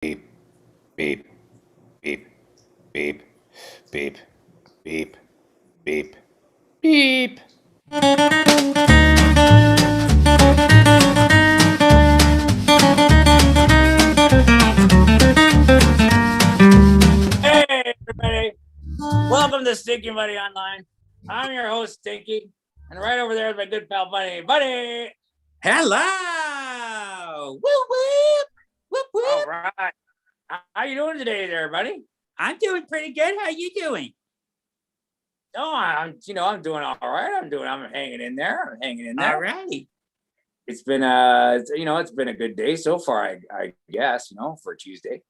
Beep, beep, beep, beep, beep, beep, beep, beep. Hey, everybody. Welcome to Stinky and Bunny Online. I'm your host, Stinky. And right over there is my good pal, Bunny. Bunny! Hello! Whoop, whoop! Whoop, whoop! All right. How you doing today there, buddy? I'm doing pretty good. How you doing? Oh, I'm doing all right. I'm hanging in there. All righty. It's been it's been a good day so far, I guess, for Tuesday.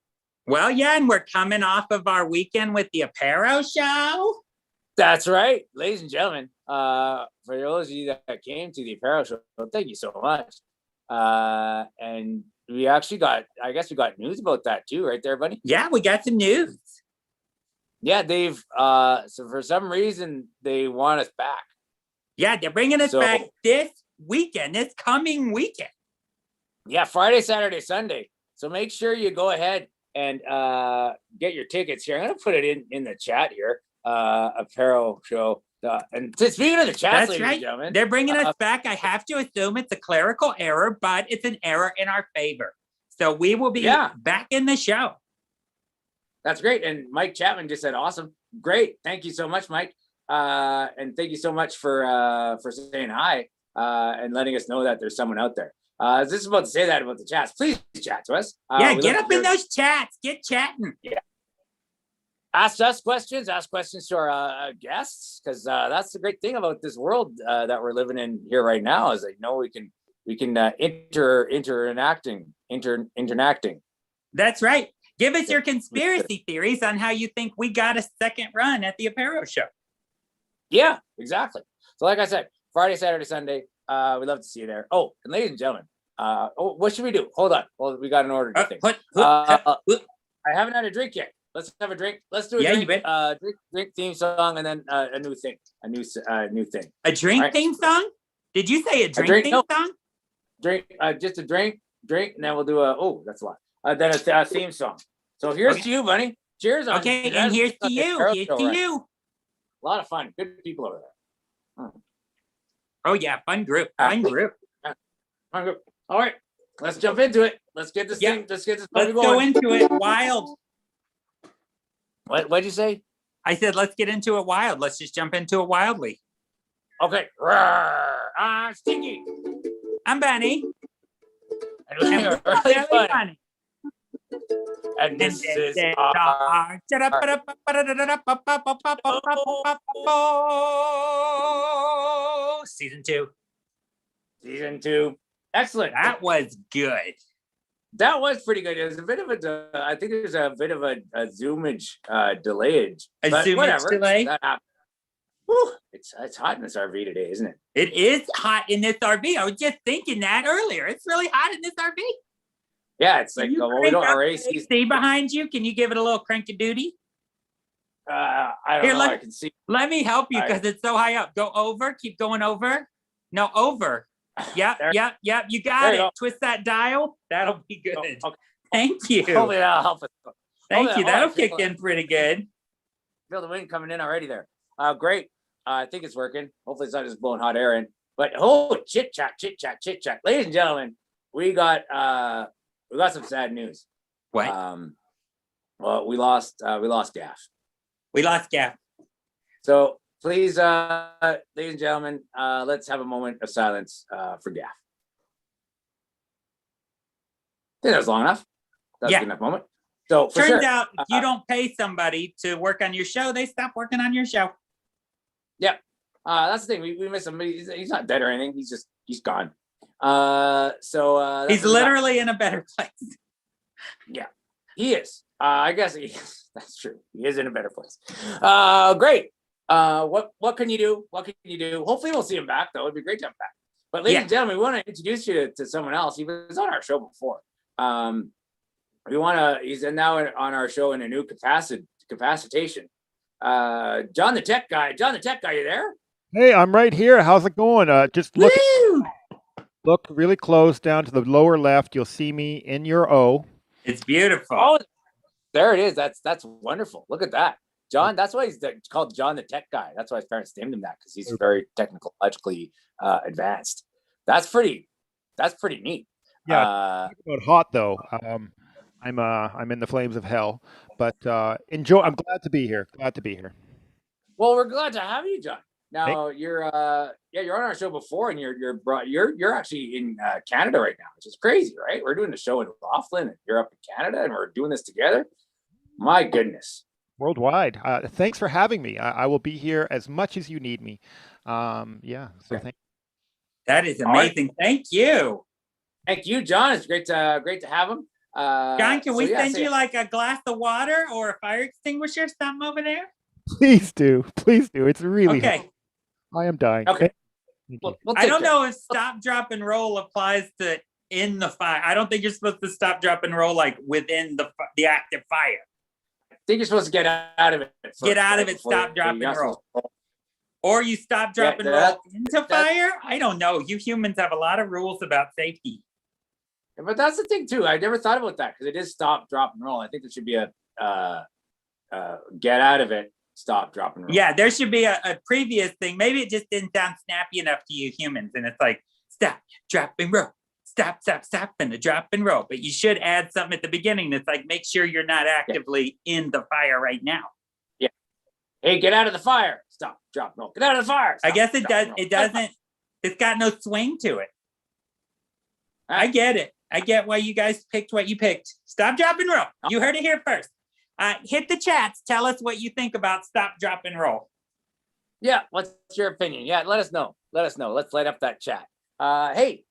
Well, yeah, and we're coming off of our weekend with the Aparo show. That's right, ladies and gentlemen. For those of you that came to the Apparel show, thank you so much. And we actually got news about that too, right there, buddy? Yeah, we got some news. Yeah, they've so for some reason they want us back. Yeah, they're bringing us back this coming weekend. Yeah, Friday, Saturday, Sunday. So make sure you go ahead and get your tickets here. I'm gonna put it in the chat here. Apparel show. And speaking of the chat, ladies and gentlemen, they're bringing us back. I have to assume it's a clerical error, but it's an error in our favor. So we will be back in the show. That's great. And Mike Chapman just said, awesome. Great. Thank you so much, Mike. And thank you so much for saying hi and letting us know that there's someone out there. I was just about to say that about the chats. Please chat to us. Get up in those chats. Get chatting. Yeah. Ask us questions. Ask questions to our guests, because that's the great thing about this world that we're living in here right now. Is we can interacting. That's right. Give us your conspiracy theories on how you think we got a second run at the Apparel show. Yeah, exactly. So, like I said, Friday, Saturday, Sunday. We'd love to see you there. Oh, and ladies and gentlemen, what should we do? Hold on. Well, we got an order to think. I haven't had a drink yet. Let's have a drink. Let's do a drink theme song, and then a new thing. A new thing. A drink theme song? Did you say a drink theme song? Drink, just a drink, and then we'll do that's a lot. Then a theme song. So here's to you, Bunny. Cheers. Okay, and here's to you. Here's to you. A lot of fun. Good people over there. Oh yeah, fun group. Fun group. Fun group. All right, let's jump into it. Let's get this thing. Let's get this. Let's go into it wild. What'd you say? I said let's get into it wild. Let's just jump into it wildly. Okay. I'm Stinky. I'm Bunny. And we're really funny. And this is season 2. Season 2. Excellent. That was good. That was pretty good. It was a bit of I think there's a bit of a zoomage delayage. A zoomage delay? That happened. Whew, it's hot in this RV today, isn't it? It is hot in this RV. I was just thinking that earlier. It's really hot in this RV. Yeah, it's like, we don't have AC. See behind you? Can you give it a little crank-a-doody? I don't know. I can see. Let me help you because it's so high up. Go over. Keep going over. No, over. Yep. You got it. Go. Twist that dial. That'll be good. Oh, okay. Thank you. Hopefully that'll help us. Thank you. That'll kick in pretty good. Feel the wind coming in already there. Great. I think it's working. Hopefully it's not just blowing hot air in. But chit chat. Ladies and gentlemen, we got some sad news. What? Well, we lost Gaff. We lost Gaff. So please, ladies and gentlemen, let's have a moment of silence for Gaff. I think that was long enough. That's a good enough moment. So turns out if you don't pay somebody to work on your show, they stop working on your show. Yeah. That's the thing. We miss him. He's not dead or anything. He's gone. He's literally in a better place. Yeah, he is. I guess that's true. He is in a better place. Great. What can you do? Hopefully we'll see him back though. It'd be great to have him back. But ladies and gentlemen, we want to introduce you to someone else. He was on our show before. He's now on our show in a new capacitation. John the Tech Guy. You there? Hey, I'm right here. How's it going? Just look really close down to the lower left. You'll see me in your O. It's beautiful. Oh, there it is. That's wonderful. Look at that. John, that's why he's called John the Tech Guy. That's why his parents named him that, because he's very technologically advanced. That's pretty neat. Yeah, talk about hot though. I'm in the flames of hell, but enjoy. I'm glad to be here. Glad to be here. Well, we're glad to have you, John. Now you're on our show before, and you're actually in Canada right now, which is crazy, right? We're doing the show in Laughlin, and you're up in Canada, and we're doing this together. My goodness. Worldwide. Thanks for having me. I will be here as much as you need me. Yeah. So thank. That is amazing. Right. Thank you. Thank you, John. It's great to have him. John, can we send you like a glass of water or a fire extinguisher, something over there? Please do. Please do. It's really okay. Hard. I am dying. Okay. We'll I don't know if stop, drop, and roll applies to in the fire. I don't think you're supposed to stop, drop, and roll like within the active fire. I think you're supposed to get out of it. First, get out of it, stop, drop, and roll. Or you stop, drop, and roll into fire? I don't know. You humans have a lot of rules about safety. But that's the thing, too. I never thought about that, because it is stop, drop, and roll. I think there should be a get out of it, stop, drop, and roll. Yeah, there should be a previous thing. Maybe it just didn't sound snappy enough to you humans. And it's like, stop, drop, and roll. Stop, stop, stop, and a drop and roll. But you should add something at the beginning that's like, make sure you're not actively in the fire right now. Yeah. Hey, get out of the fire. Stop, drop, roll. Get out of the fire. Stop, I guess it drop, does. It doesn't. It's got no swing to it. I get it. I get why you guys picked what you picked. Stop, drop, and roll. You heard it here first. Hit the chats. Tell us what you think about stop, drop, and roll. Yeah. What's your opinion? Yeah. Let us know. Let's light up that chat. Hey,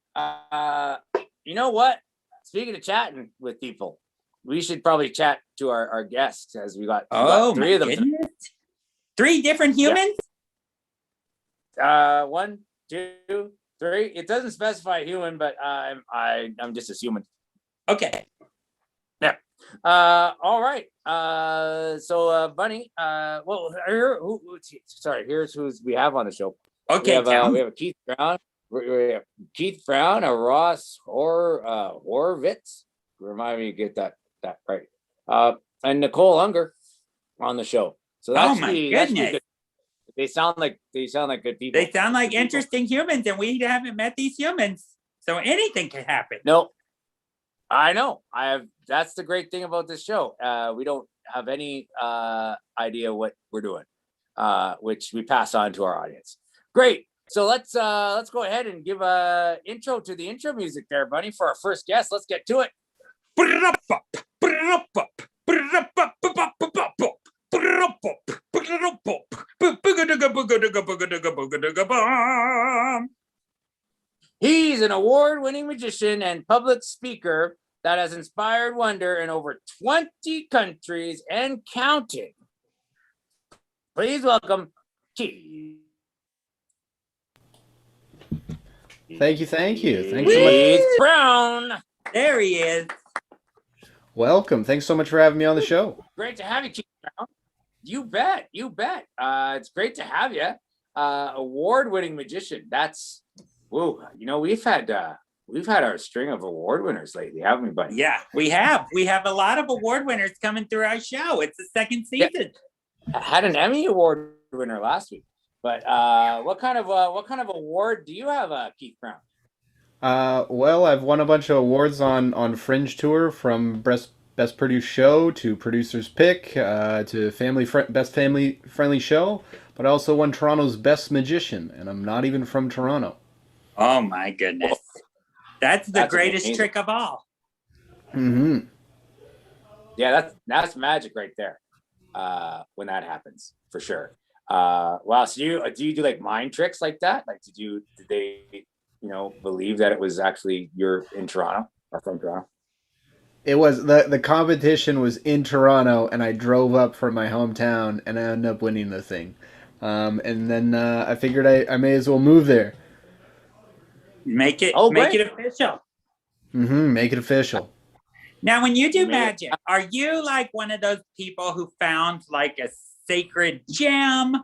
you know what? Speaking of chatting with people, we should probably chat to our guests, as we got three of them. Goodness. 3 different humans? Yeah. 1, 2, 3. It doesn't specify human, but I'm just assuming. Okay. Yeah. All right. So Bunny. Well, here's who we have on the show. Okay. We have a Keith Brown. We have Keith Brown, a Ross Horvitz. Remind me to get that right. And Nicole Unger on the show. So that's goodness. They sound like good people. They sound like interesting humans, and we haven't met these humans, so anything can happen. No, I know. That's the great thing about this show. We don't have any idea what we're doing, which we pass on to our audience. Great. So let's go ahead and give a intro to the intro music there, Bunny, for our first guest. Let's get to it. He's an award-winning magician and public speaker that has inspired wonder in over 20 countries and counting. Please welcome Keith. Thank you. Thanks so much. Keith Brown. There he is. Welcome. Thanks so much for having me on the show. Great to have you, Keith Brown. You bet. It's great to have you. Award-winning magician. That's woo. You know, we've had our string of award winners lately, haven't we, buddy? Yeah, we have. We have a lot of award winners coming through our show. It's the second season. Yeah. I had an Emmy Award winner last week. But what kind of award do you have, Keith Brown? Well, I've won a bunch of awards on Fringe Tour, from Best Produced Show to Producer's Pick to Best Family Friendly Show. But I also won Toronto's Best Magician, and I'm not even from Toronto. Oh my goodness. That's greatest amazing trick of all. Mm-hmm. Yeah, that's magic right there. When that happens, for sure. Wow. So do you do like mind tricks like that? Like, did they, believe that it was actually you're in Toronto or from Toronto? It was the competition was in Toronto, and I drove up from my hometown, and I ended up winning the thing. And then I figured I may as well move there. Make it official. Mm-hmm. Make it official. Now, when you do magic, are you like one of those people who found like a sacred gem,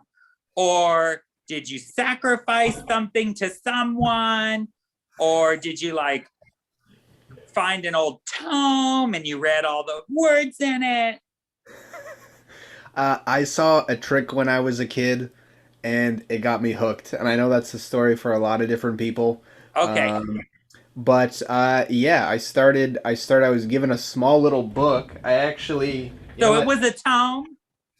or did you sacrifice something to someone, or did you like find an old tome and you read all the words in it? I saw a trick when I was a kid, and it got me hooked. And I know that's the story for a lot of different people. Okay. But yeah, I started. I was given a small little book. I actually. So it was a tome.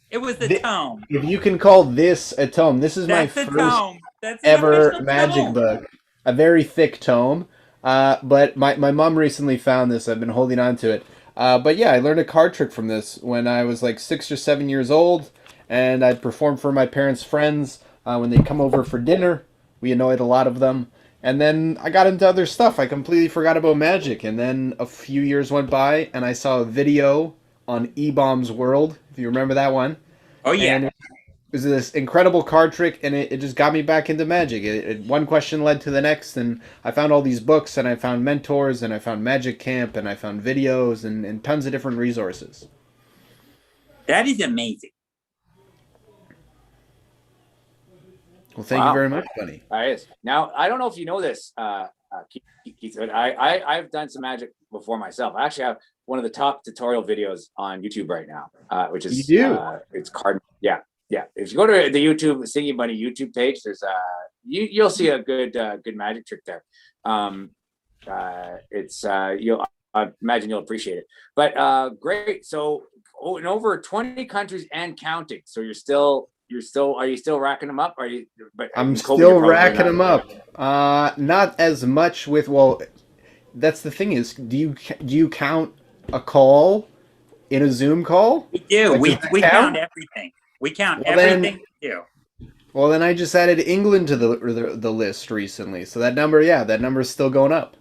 It was a tome. If you can call this a tome, this is my That's a first tome. That's an ever official magic tome. book. A very thick tome. But my mom recently found this. I've been holding on to it. But yeah, I learned a card trick from this when I was like 6 or 7 years old, and I'd perform for my parents' friends when they'd come over for dinner. We annoyed a lot of them. And then I got into other stuff. I completely forgot about magic. And then a few years went by, and I saw a video on E-Bomb's World, if you remember that one. Oh, yeah. And it was this incredible card trick, and it just got me back into magic. One question led to the next, and I found all these books, and I found mentors, and I found Magic Camp, and I found videos, and tons of different resources. That is amazing. Well, thank you very much, Bunny. That is. Now, I don't know if you know this, Keith, but I've done some magic before myself. I actually have one of the top tutorial videos on YouTube right now, which is You do? It's card. Yeah. If you go to the YouTube Stinky and Bunny YouTube page, there's you'll see a good magic trick there. I imagine you'll appreciate it. But great. So in over 20 countries and counting. So are you still racking them up? I'm still racking them up. Not as much with, well, that's the thing is, do you count a call in a Zoom call? We do. Like, we count everything. We count everything we do. Well, then I just added England to the list recently. So that number is still going up.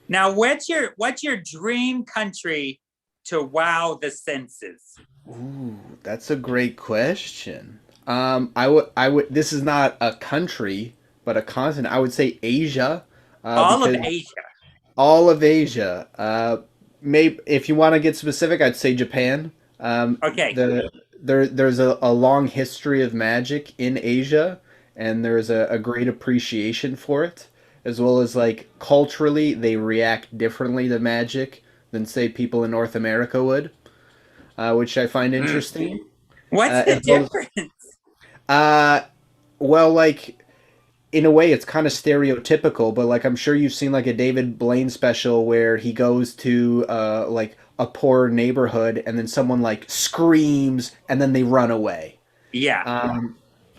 Now, what's your dream country to wow the senses? Ooh, that's a great question. I would. This is not a country, but a continent. I would say Asia. All of Asia. All of Asia. Maybe if you want to get specific, I'd say Japan. Okay. There's a long history of magic in Asia, and there's a great appreciation for it, as well as like culturally they react differently to magic than say people in North America would, which I find interesting. What's the difference? Well, like, in a way, it's kind of stereotypical, but like I'm sure you've seen like a David Blaine special where he goes to like a poor neighborhood and then someone like screams and then they run away. Yeah.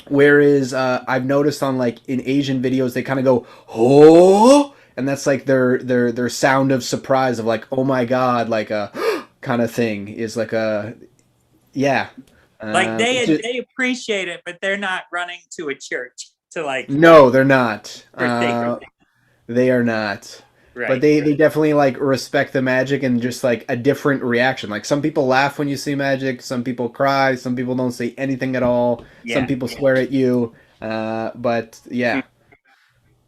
Whereas I've noticed on like in Asian videos they kind of go oh, and that's like their sound of surprise of like oh my god, like a kind of thing is like a yeah. Like they appreciate it, but they're not running to a church to like. No, they're not. For They are not. right. But they definitely like respect the magic and just like a different reaction. Like some people laugh when you see magic, some people cry, some people don't say anything at all. Yeah. Some people swear at you. But yeah.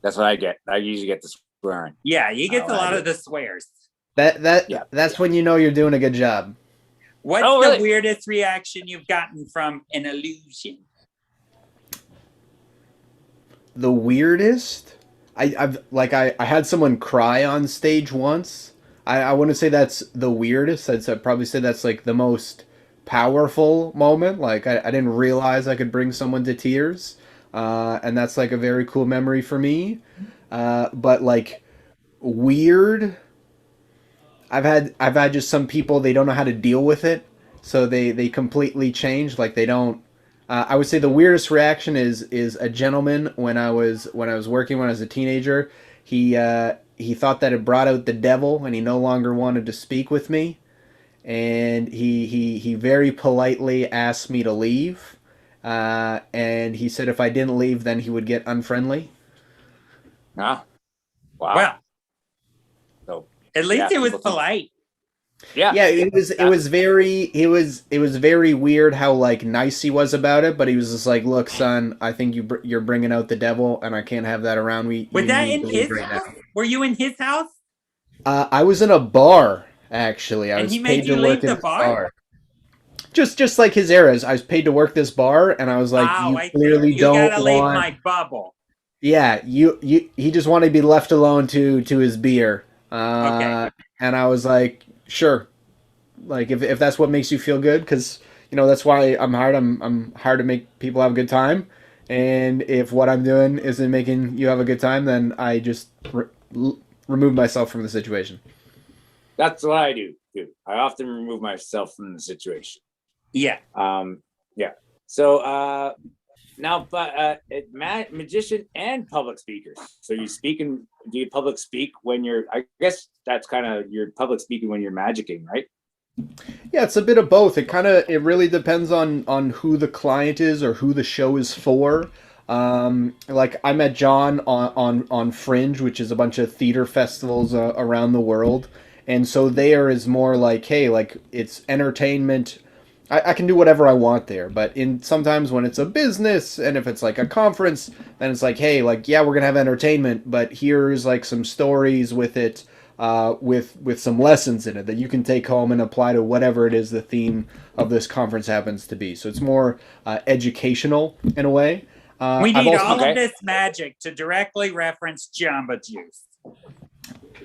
That's what I get. I usually get the swearing. Yeah, you get a lot of the swears. That's when you know you're doing a good job. What's really? the weirdest reaction you've gotten from an illusion? The weirdest? I had someone cry on stage once. I wouldn't say that's the weirdest. I'd probably say that's like the most powerful moment. Like I didn't realize I could bring someone to tears. And that's like a very cool memory for me. But like weird, I've had just some people, they don't know how to deal with it, so they completely change. Like they don't. I would say the weirdest reaction is a gentleman when I was working when I was a teenager. He thought that it brought out the devil, and he no longer wanted to speak with me, and he very politely asked me to leave, and he said if I didn't leave, then he would get unfriendly. Ah, wow. Well, So at least yeah, it was people think- polite. Yeah. Yeah, it was very weird how like nice he was about it, but he was just like, "Look, son, I think you're bringing out the devil, and I can't have that around me." Was You that need in to his leave right house? now." Were you in his house? I was in a bar actually. I And was he paid made to you work leave in the this bar? Just like his eras. I was paid to work this bar, and I was like, I "You clearly you don't gotta leave want." my bubble. Yeah, he just wanted to be left alone to his beer. Okay. And I was like, sure. Like if that's what makes you feel good, because that's why I'm hired. I'm hired to make people have a good time. And if what I'm doing isn't making you have a good time, then I just remove myself from the situation. That's what I do too. I often remove myself from the situation. Yeah. Yeah. So now, but magician and public speaker. So you do you public speak when you're? I guess that's kind of your public speaking when you're magicking, right? Yeah, it's a bit of both. It really depends on who the client is or who the show is for. Like I met John on Fringe, which is a bunch of theater festivals around the world, and so there is more like, hey, like it's entertainment. I can do whatever I want there, but sometimes when it's a business and if it's like a conference, then it's like, hey, like yeah, we're gonna have entertainment, but here's like some stories with it, with some lessons in it that you can take home and apply to whatever it is the theme of this conference happens to be. So it's more educational in a way. We need all of this magic to directly reference Jamba Juice.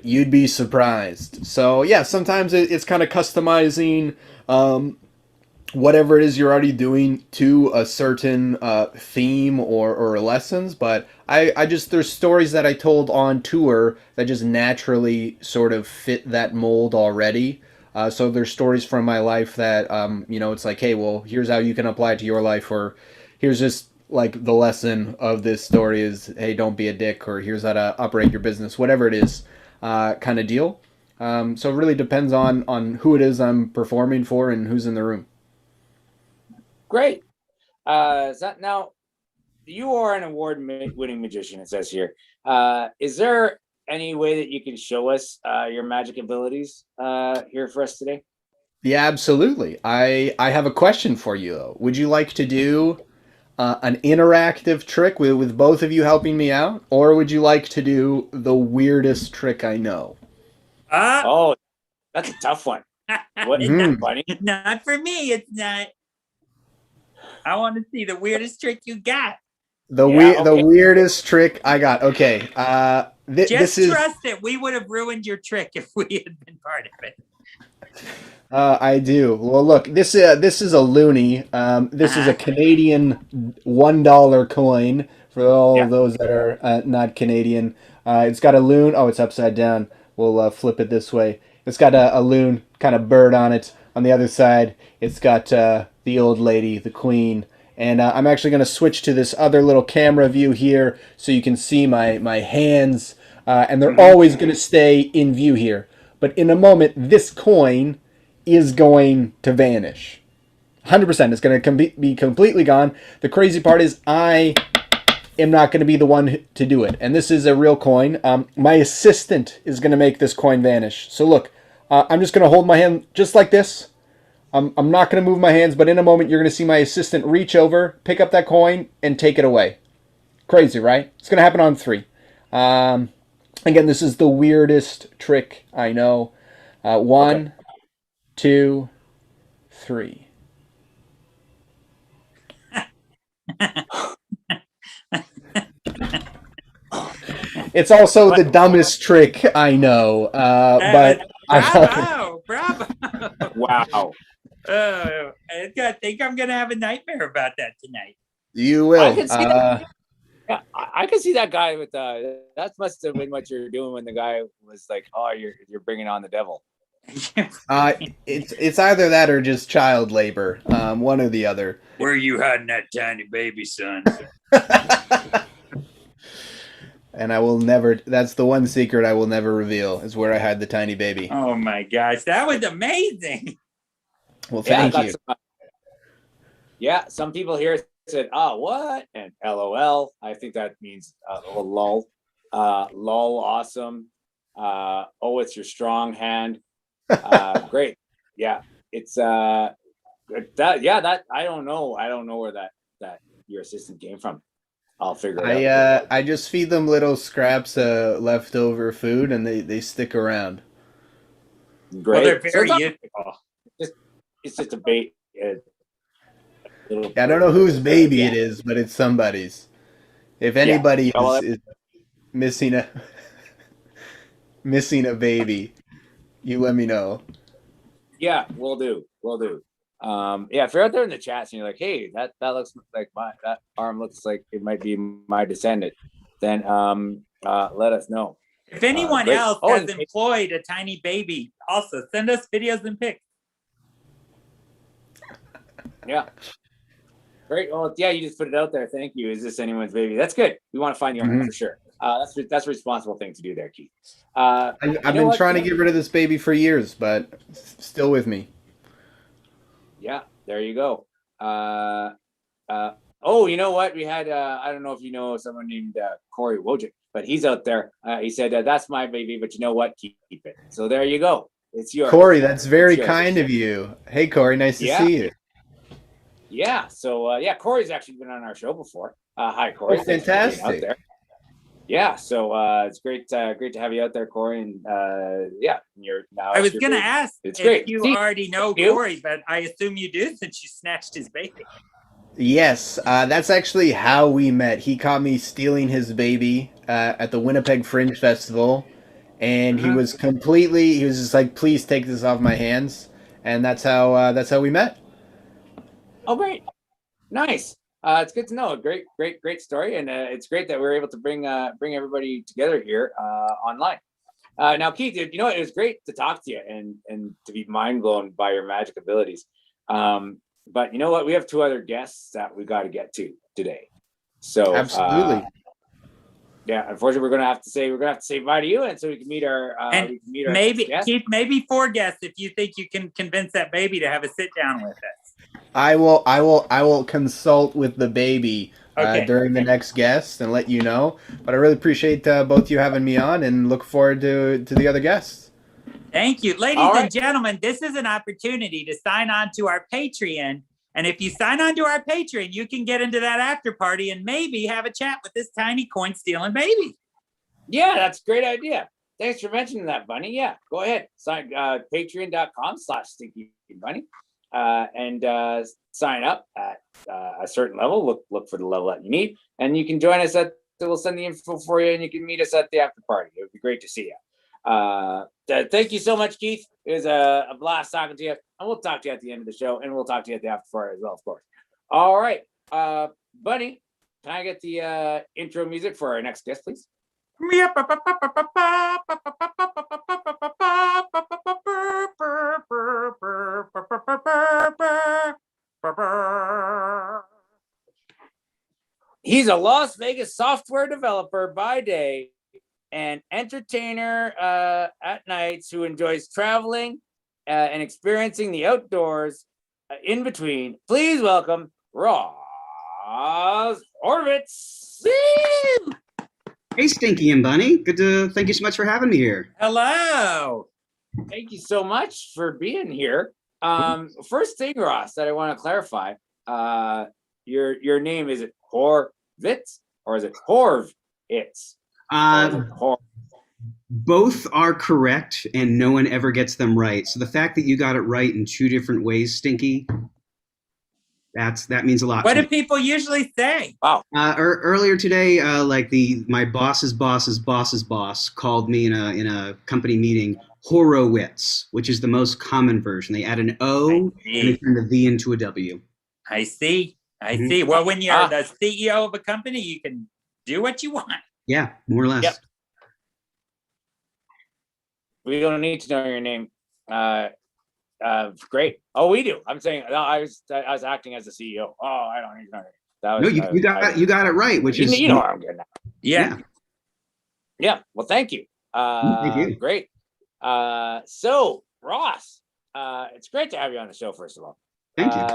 You'd be surprised. So yeah, sometimes it's kind of customizing whatever it is you're already doing to a certain theme or lessons. But I just, there's stories that I told on tour that just naturally sort of fit that mold already. So there's stories from my life that, it's like, hey, well, here's how you can apply it to your life, or here's just like the lesson of this story is, hey, don't be a dick, or here's how to operate your business, whatever it is, kind of deal. So it really depends on who it is I'm performing for and who's in the room. Great. Now, you are an award-winning magician, it says here. Is there any way that you can show us your magic abilities here for us today? Yeah, absolutely. I have a question for you, though. Would you like to do an interactive trick with both of you helping me out? Or would you like to do the weirdest trick I know? Oh, that's a tough one. What is that, Bunny? Not for me, it's not. I want to see the weirdest trick you got. The weirdest trick I got. Okay. This is, trust it. We would have ruined your trick if we had been part of it. I do. Well, look, this is a loonie. This is a Canadian $1 coin for all of those that are not Canadian. It's got a loon. Oh, it's upside down. We'll flip it this way. It's got a loon kind of bird on it. On the other side, it's got the old lady, the queen. And I'm actually going to switch to this other little camera view here so you can see my hands. And they're always going to stay in view here. But in a moment, this coin is going to vanish. 100%. It's going to be completely gone. The crazy part is I am not going to be the one to do it. And this is a real coin. My assistant is going to make this coin vanish. So look, I'm just going to hold my hand just like this. I'm not going to move my hands, but in a moment, you're going to see my assistant reach over, pick up that coin, and take it away. Crazy, right? It's going to happen on 3. Again, this is the weirdest trick I know. 1, 2, 3. It's also the dumbest trick I know, but bravo! Wow. I think I'm gonna have a nightmare about that tonight. You will. I can see that. Yeah, I can see that guy with that must have been what you're doing when the guy was like, "Oh, you're bringing on the devil." It's either that or just child labor, one or the other. Where are you hiding that tiny baby, son? And I will never. That's the one secret I will never reveal is where I hide the tiny baby. Oh my gosh, that was amazing. Well, thank you. Some people here said, "Oh, what?" and LOL. I think that means lol. Lol, awesome. Oh, it's your strong hand. Great. Yeah, it's that. Yeah, that I don't know. I don't know where that your assistant came from. I'll figure it out. I just feed them little scraps of leftover food, and they stick around. Great. Well, they're very useful. It's just a bait. I don't know whose baby it is, but it's somebody's. If anybody is missing a baby, you let me know. Yeah, we'll do. We'll do. Yeah, if you're out there in the chats and you're like, hey, that looks like that arm looks like it might be my descendant, then let us know. If anyone Great. else Oh, has employed a tiny baby, also send us videos and pics. Yeah. Great. Well, yeah, you just put it out there. Thank you. Is this anyone's baby? That's good. We want to find the owner for sure. That's a responsible thing to do there, Keith. I've been trying to get rid of this baby for years, but still with me. Yeah, there you go. Oh, you know what? We had I don't know if you know someone named Corey Wojcik, but he's out there. He said that's my baby, but you know what? Keep it. So there you go. It's yours. Corey, that's very kind of you. Hey, Corey, nice to see you. Yeah. So yeah, Corey's actually been on our show before. Hi, Corey. Oh, fantastic. Out there. Yeah. So it's great to have you out there, Corey. And yeah, you're now. I was gonna ask if you already know Corey, but I assume you do since you snatched his baby. Yes, that's actually how we met. He caught me stealing his baby at the Winnipeg Fringe Festival, and he was just like, "Please take this off my hands," and that's how we met. Oh, great, nice. It's good to know. Great story, and it's great that we're able to bring everybody together here online. Now, Keith, you know, it was great to talk to you and to be mind blown by your magic abilities. But you know what? We have two other guests that we got to get to today. So absolutely. Yeah, unfortunately, we're gonna have to say bye to you, and so we can meet our maybe Keith, maybe 4 guests if you think you can convince that baby to have a sit down with us. I will consult with the baby during the next guest and let you know. But I really appreciate both you having me on, and look forward to the other guests. Thank you. Ladies and gentlemen, this is an opportunity to sign on to our Patreon. And if you sign on to our Patreon, you can get into that after party and maybe have a chat with this tiny coin stealing baby. Yeah, that's a great idea. Thanks for mentioning that, Bunny. Yeah, go ahead. Sign patreon.com/Stinky and Bunny and sign up at a certain level. Look for the level that you need. And you can join us we'll send the info for you and you can meet us at the after party. It would be great to see you. Thank you so much, Keith. It was a blast talking to you, and we'll talk to you at the end of the show, and we'll talk to you at the after party as well, of course. All right, Bunny, can I get the intro music for our next guest, please? He's a Las Vegas software developer by day and entertainer at nights who enjoys traveling and experiencing the outdoors in between. Please welcome Ross Horvitz. Woo! Hey, Stinky and Bunny. Thank you so much for having me here. Hello. Thank you so much for being here. First thing, Ross, that I want to clarify, your name, is it Horvitz or is it Horvitz? Both are correct, and no one ever gets them right. So the fact that you got it right in 2 different ways, Stinky, that means a lot. What do people usually say? Wow. Earlier today, my boss's boss's boss's boss called me in a company meeting Horowitz, which is the most common version. They add an O and they turn the V into a W. I see. Well, when you're the CEO of a company, you can do what you want. Yeah, more or less. Yep. We don't need to know your name. Great. Oh, we do. I'm saying I was acting as the CEO. Oh, I don't need to know your name. You got it right, which is you know how I'm getting at. Yeah. Well, thank you. Thank you. Great. So Ross, it's great to have you on the show. First of all, thank you.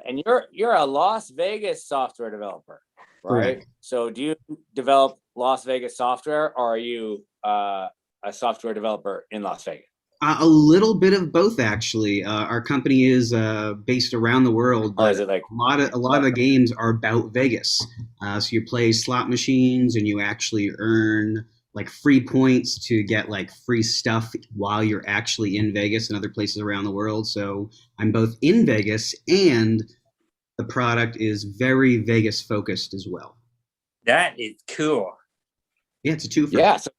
And you're a Las Vegas software developer, right? Correct. So do you develop Las Vegas software, or are you a software developer in Las Vegas? A little bit of both, actually. Our company is based around the world, but is it like a lot of the games are about Vegas. So you play slot machines, and you actually earn like free points to get like free stuff while you're actually in Vegas and other places around the world. So I'm both in Vegas, and the product is very Vegas focused as well. That is cool. Yeah, it's a twofer. Yeah. So,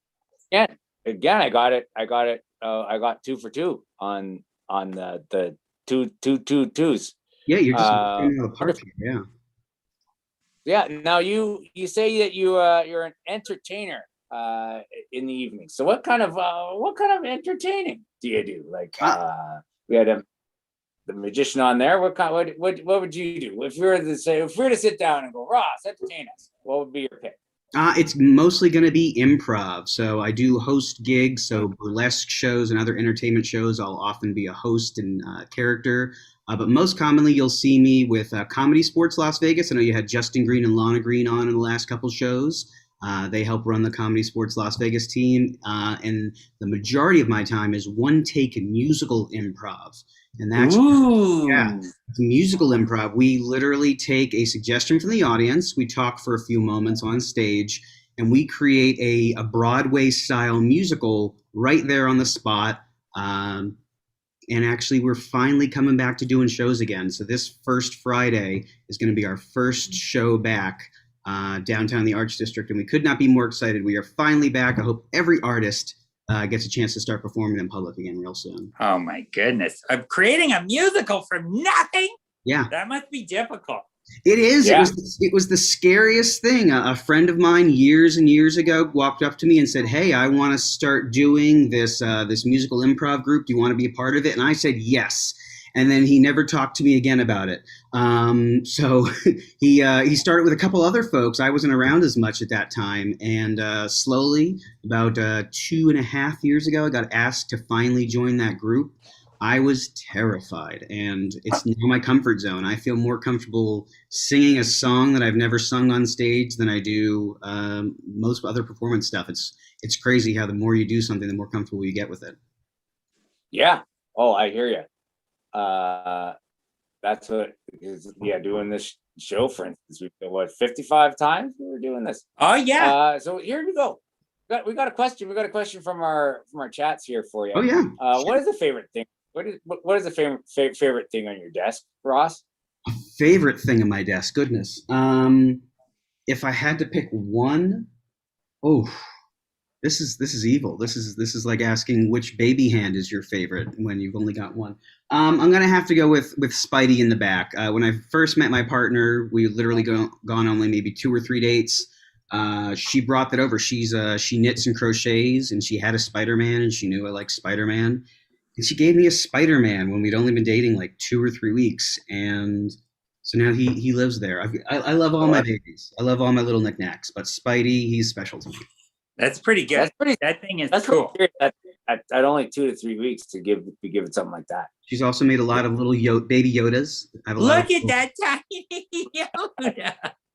yeah. again, I got it. I got 2 for 2 on the twos. Yeah, you're just knocking it out of the park here, yeah. Yeah. Now you say that you're an entertainer in the evening. So what kind of entertaining do you do? Like we had the magician on there. What would you do if we were to sit down and go, Ross, entertain us? What would be your pick? It's mostly going to be improv. So I do host gigs, so burlesque shows and other entertainment shows. I'll often be a host and character. But most commonly, you'll see me with Comedy Sports Las Vegas. I know you had Justin Green and Lana Green on in the last couple shows. They help run the Comedy Sports Las Vegas team. And the majority of my time is one-take musical improv. And that's musical improv. We literally take a suggestion from the audience. We talk for a few moments on stage, and we create a Broadway-style musical right there on the spot. And actually, we're finally coming back to doing shows again. So this first Friday is going to be our first show back downtown in the Arts District, and we could not be more excited. We are finally back. I hope every artist gets a chance to start performing in public again real soon. Oh my goodness. I'm creating a musical from nothing? Yeah. That must be difficult. It is. Yeah. It was the scariest thing. A friend of mine years and years ago walked up to me and said, "Hey, I want to start doing this musical improv group. Do you want to be a part of it?" And I said, yes. And then he never talked to me again about it. So he started with a couple other folks. I wasn't around as much at that time. And slowly, about 2.5 years ago, I got asked to finally join that group. I was terrified, and it's now my comfort zone. I feel more comfortable singing a song that I've never sung on stage than I do most other performance stuff. It's crazy how the more you do something, the more comfortable you get with it. Yeah. Oh, I hear you. That's what is, doing this show, for instance, we've been, 55 times we were doing this. Oh yeah. So here we go. We got a question. We got a question from our chats here for you. Oh yeah. What is the favorite thing? What is the favorite thing on your desk, Ross? Favorite thing on my desk? Goodness. If I had to pick one, this is evil. This is like asking which baby hand is your favorite when you've only got one. I'm gonna have to go with Spidey in the back. When I first met my partner, we literally gone only maybe 2 or 3 dates. She brought that over. She knits and crochets, and she had a Spider-Man, and she knew I liked Spider-Man. And she gave me a Spider-Man when we'd only been dating like 2 or 3 weeks. And so now he lives there. I love all my babies. I love all my little knickknacks. But Spidey, he's special to me. That's pretty good. That thing is cool. At only 2 to 3 weeks to give it something like that. She's also made a lot of little baby Yodas. Look at that tiny Yoda.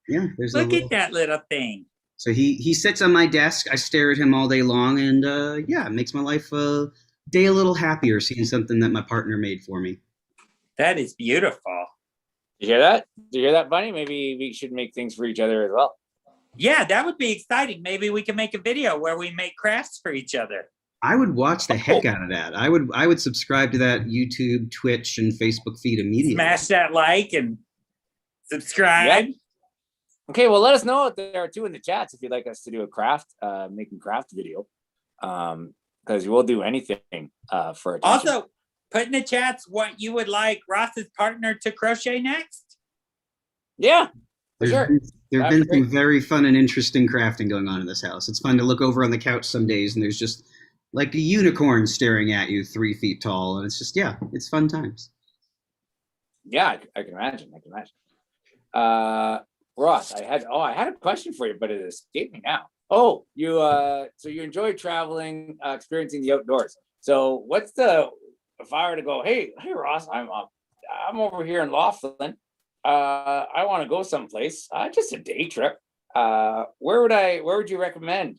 Yeah, look at that little thing. So he sits on my desk. I stare at him all day long, and it makes my life day a little happier seeing something that my partner made for me. That is beautiful. You hear that? Do you hear that, Bunny? Maybe we should make things for each other as well. Yeah, that would be exciting. Maybe we can make a video where we make crafts for each other. I would watch the heck out of that. I would subscribe to that YouTube, Twitch, and Facebook feed immediately. Smash that like and subscribe. Yeah. Okay, well, let us know if there are two in the chats if you'd like us to do a craft, making craft video. Because we'll do anything for attention. Also, put in the chats what you would like Ross's partner to crochet next. Yeah, for sure. There have been some very fun and interesting crafting going on in this house. It's fun to look over on the couch some days and there's just like a unicorn staring at you 3 feet tall. And it's just, it's fun times. Yeah, I can imagine. Ross, I had a question for you, but it escaped me now. Oh, you so you enjoy traveling, experiencing the outdoors. So if I were to go, hey Ross, I'm over here in Laughlin. I want to go someplace, just a day trip. Where would you recommend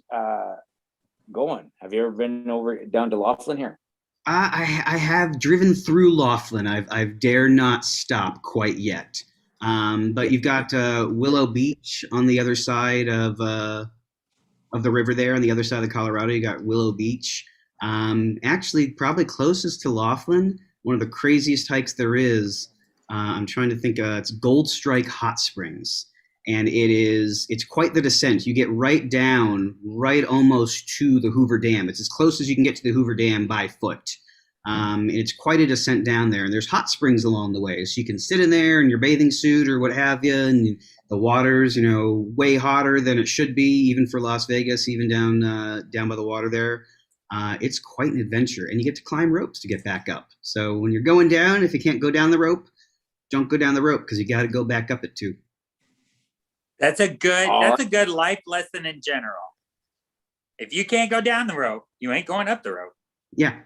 going? Have you ever been down to Laughlin here? I have driven through Laughlin. I've dare not stop quite yet. But you've got Willow Beach on the other side of the river there, on the other side of the Colorado. You got Willow Beach. Actually, probably closest to Laughlin, one of the craziest hikes there is. I'm trying to think. It's Gold Strike Hot Springs, and it's quite the descent. You get right down, right almost to the Hoover Dam. It's as close as you can get to the Hoover Dam by foot. And it's quite a descent down there, and there's hot springs along the way, so you can sit in there in your bathing suit or what have you, and the water's way hotter than it should be, even for Las Vegas, even down by the water there. It's quite an adventure, and you get to climb ropes to get back up. So when you're going down, if you can't go down the rope, don't go down the rope, because you got to go back up it too. That's a good life lesson in general. If you can't go down the rope, you ain't going up the rope. Yeah.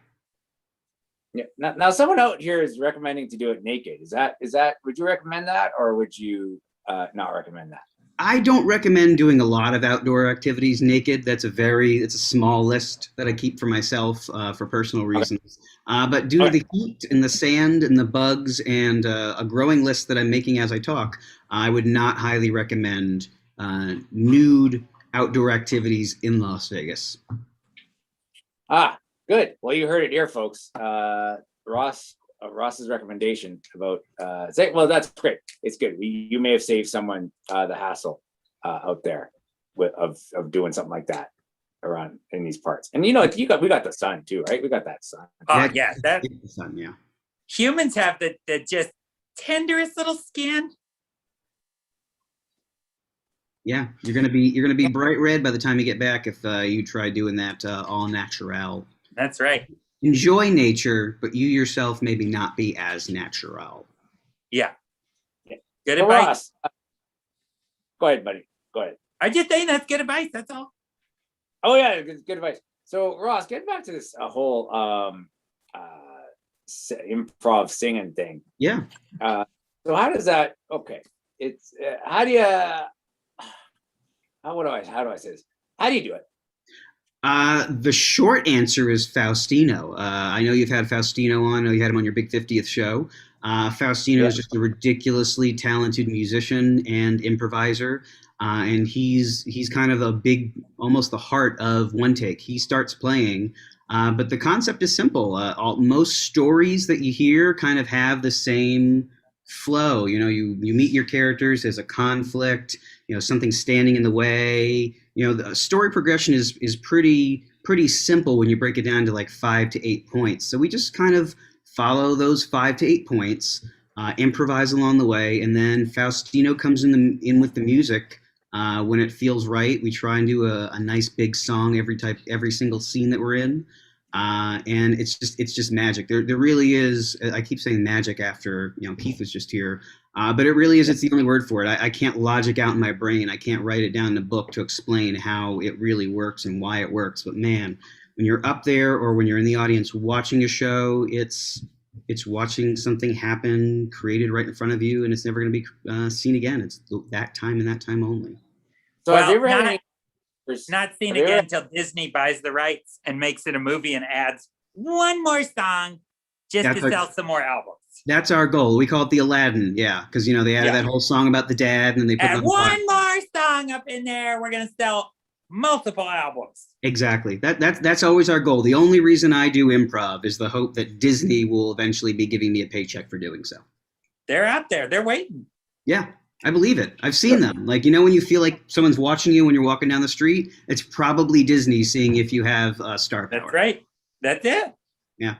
Yeah. Now, someone out here is recommending to do it naked. Is that? Would you recommend that, or would you not recommend that? I don't recommend doing a lot of outdoor activities naked. It's a small list that I keep for myself for personal reasons. But due to the heat and the sand and the bugs and a growing list that I'm making as I talk, I would not highly recommend nude outdoor activities in Las Vegas. Good. Well, you heard it here, folks. Ross's recommendation about well, that's great. It's good. You may have saved someone the hassle out there of doing something like that around in these parts. And we got the sun too, right? We got that sun. The sun. Yeah. Humans have the just tenderest little skin. Yeah, you're gonna be bright red by the time you get back if you try doing that all natural. That's right. Enjoy nature, but you yourself maybe not be as natural. Yeah. Good advice. Go ahead, buddy. Go ahead. I just saying that's good advice. That's all. Oh yeah, good advice. So Ross, getting back to this whole improv singing thing. Yeah. So how does that? Okay, it's how do I say this? How do you do it? The short answer is Faustino. I know you've had Faustino on. I know you had him on your Big 50th show. Faustino is just a ridiculously talented musician and improviser. And he's kind of almost the heart of One Take. He starts playing, but the concept is simple. Most stories that you hear kind of have the same flow. You meet your characters, there's a conflict, something standing in the way. The story progression is pretty simple when you break it down to like 5 to 8 points. So we just kind of follow those 5 to 8 points, improvise along the way, and then Faustino comes in with the music when it feels right. We try and do a nice big song every single scene that we're in, and it's just magic. There really is. I keep saying magic after Keith was just here. But it really is. It's the only word for it. I can't logic out in my brain. I can't write it down in a book to explain how it really works and why it works. But man, when you're up there or when you're in the audience watching a show, it's watching something happen created right in front of you, and it's never going to be seen again. It's that time and that time only. So have you ever had any? Not seen again until Disney buys the rights and makes it a movie and adds one more song just to sell some more albums. That's our goal. We call it the Aladdin, because they added that whole song about the dad, and then they put one more song up in there. We're gonna sell multiple albums. Exactly. That's always our goal. The only reason I do improv is the hope that Disney will eventually be giving me a paycheck for doing so. They're out there. They're waiting. Yeah, I believe it. I've seen them. Like when you feel like someone's watching you when you're walking down the street, it's probably Disney seeing if you have star power. That's right. That's it. Yeah.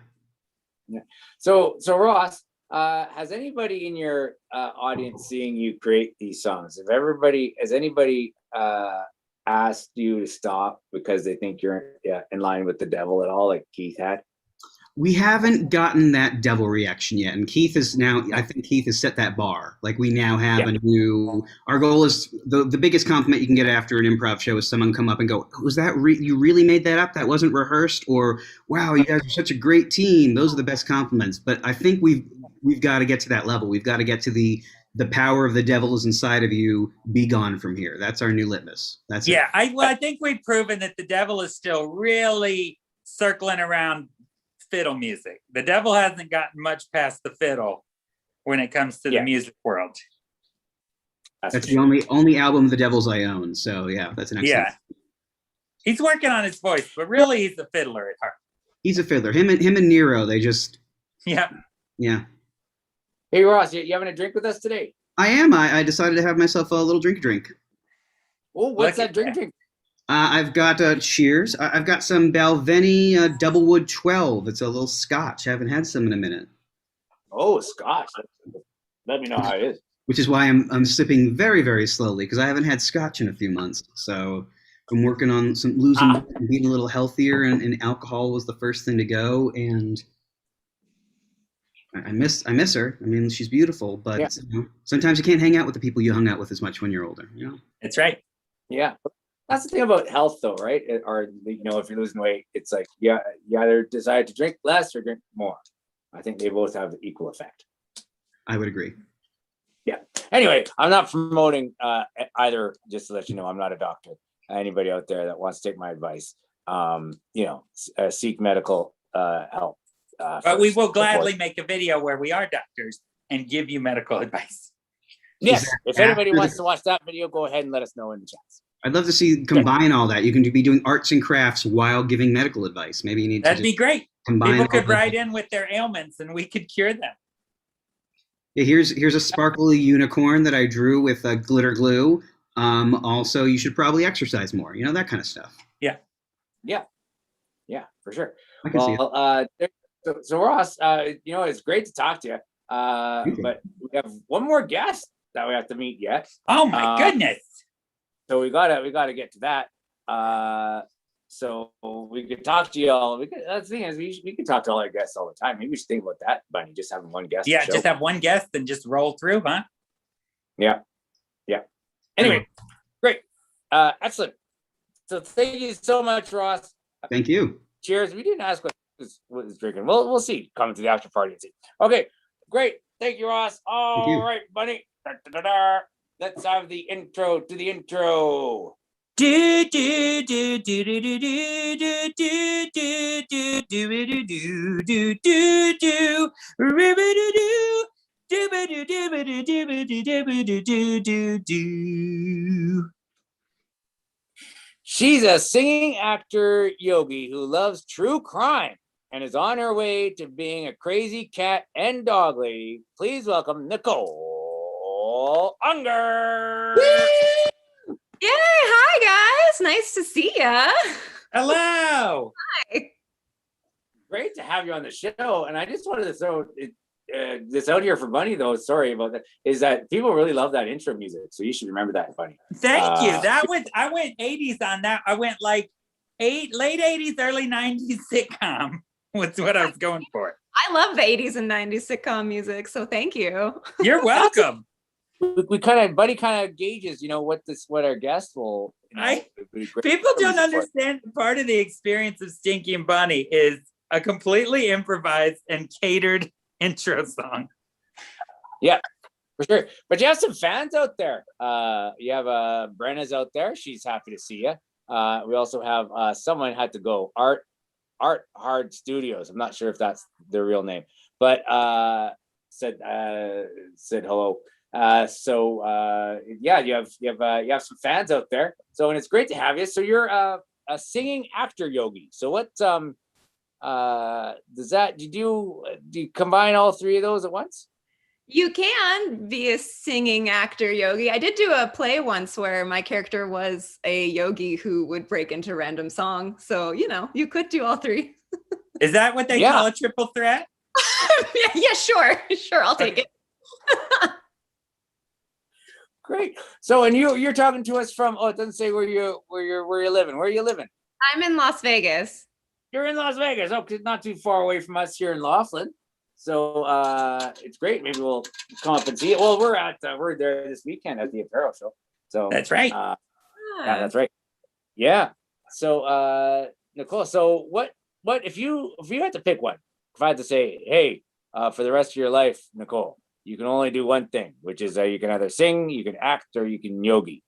So Ross, has anybody in your audience seeing you create these songs? Has anybody asked you to stop because they think you're in line with the devil at all, like Keith had? We haven't gotten that devil reaction yet, and I think Keith has set that bar. Like we now have our goal is the biggest compliment you can get after an improv show is someone come up and go, was that you really made that up? That wasn't rehearsed? Or, wow, you guys are such a great team. Those are the best compliments. But I think we've got to get to that level. We've got to get to the power of the devil is inside of you, be gone from here. That's our new litmus. That's it. I think we've proven that the devil is still really circling around fiddle music. The devil hasn't gotten much past the fiddle when it comes to the music world. That's the only album of the Devils I own. So that's an excellent. Yeah. He's working on his voice, but really he's a fiddler at heart. He's a fiddler. Him and Nero, they just Yeah. Yeah. Hey Ross, you having a drink with us today? I am. I decided to have myself a little drink. Oh, what's Look that at drink? I've got Cheers. I've got some Balvenie Doublewood 12. It's a little Scotch. I haven't had some in a minute. Oh, Scotch. Let me know how it is. Which is why I'm sipping very, very slowly, because I haven't had Scotch in a few months. So I'm working on some losing weight and being a little healthier, and alcohol was the first thing to go. And I miss her. I mean, she's beautiful, but Yeah. you know, sometimes you can't hang out with the people you hung out with as much when you're older. You know. That's right. Yeah. That's the thing about health, though, right? Or, you know, if you're losing weight, it's like, yeah, you either decide to drink less or drink more. I think they both have the equal effect. I would agree. Yeah. Anyway, I'm not promoting either, just to let you know, I'm not a doctor. Anybody out there that wants to take my advice, you know, seek medical help. But we will gladly make a video where we are doctors and give you medical advice. Yes. If anybody after wants to watch that video, go ahead and let us know in the chats. I'd love to see combine all that. You can be doing arts and crafts while giving medical advice. Maybe you need That'd to be great. combine. People all could the- write in with their ailments and we could cure them. Yeah, here's a sparkly unicorn that I drew with glitter glue. Also, you should probably exercise more. You know, that kind of stuff. Yeah, for sure. I can see it. So Ross, you know, it's great to talk to you. But we have one more guest that we have to meet yet. Oh my goodness. So we gotta get to that. So we could talk to you all. That's the thing is we can talk to all our guests all the time. Maybe we should think about that, Bunny. Just having one guest. Yeah, just have one guest and just roll through, huh? Yeah. Anyway, great. Excellent. So thank you so much, Ross. Thank you. Cheers. We didn't ask what was drinking. We'll see. Come to the after party and see. Okay, great. Thank you, Ross. All right, Bunny. Let's have the intro to the intro. Do do do do do do do do do do do do do do do do do. She's a singing actor yogi who loves true crime and is on her way to being a crazy cat and dog lady. Please welcome Nicole Unger. Yay! Hi guys, nice to see ya. Hello. Hi. Great to have you on the show. And I just wanted to throw this out here for Bunny, though. Sorry about that. Is that people really love that intro music? So you should remember that, Bunny. Thank you. I went 80s on that. I went like late 80s, early 90s sitcom. Was what I was going for. I love the 80s and 90s sitcom music, so thank you. You're welcome. Bunny kind of gauges, you know, what our guest will. You know, People don't understand part of the experience of Stinky and Bunny is a completely improvised and catered intro song. Yeah, for sure. But you have some fans out there. You have Brenna's out there. She's happy to see you. We also have someone had to go. Art Hard Studios. I'm not sure if that's their real name, but said hello. Yeah, you have some fans out there. So, and it's great to have you. So you're a singing actor yogi. So what does that do you combine all three of those at once? You can be a singing actor yogi. I did do a play once where my character was a yogi who would break into random songs. So, you know, you could do all three. Is that what they call a triple threat? yeah, sure. Sure, I'll take it. Great. So, and you're talking to us from, it doesn't say where you're living. Where are you living? I'm in Las Vegas. You're in Las Vegas. Oh, not too far away from us here in Laughlin. So it's great. Maybe we'll come up and see it. Well, we're there this weekend at the Apparel Show. So that's right. Yeah, that's right. Yeah. So Nicole, so what if you had to pick one? If I had to say, hey, for the rest of your life, Nicole, you can only do one thing, which is you can either sing, you can act, or you can yoga.